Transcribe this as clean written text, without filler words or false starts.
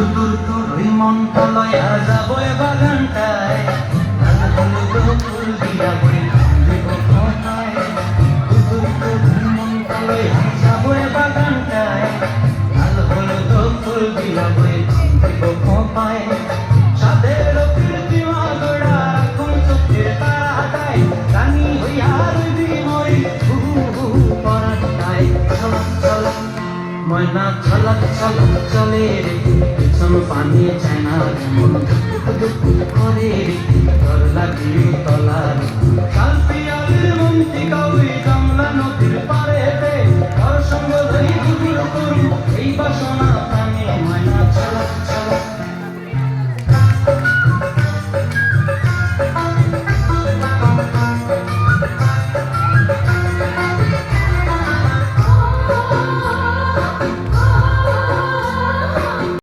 তুতুর তোরই মনটা লয়া যাবো এ বাগানটায়, লাল হলুদ ফুল দিয়া বই দেব কোথায়। তুতুর তোরই মনটা লয়া যাবো এ বাগানটায়, লাল হলুদ ফুল দিয়া বই দেব কোথায়। সাদের কীর্তিমা গোড়া রাখুন চোখের তারাটায়, রানী হইয়া রইবি মরি পরাটায়। ছলক ছলক ময়না ছলক ছলক চলে রে, পেছন পানি চায় না যেমন করে রে, ডর লাগে তলার কাল পিয়ালের মন্ত্রী কাউই জমলা নদীর পাড়েতে, তার সঙ্গ লই দুপুর করু এই বাসনা প্রাণে। ময়না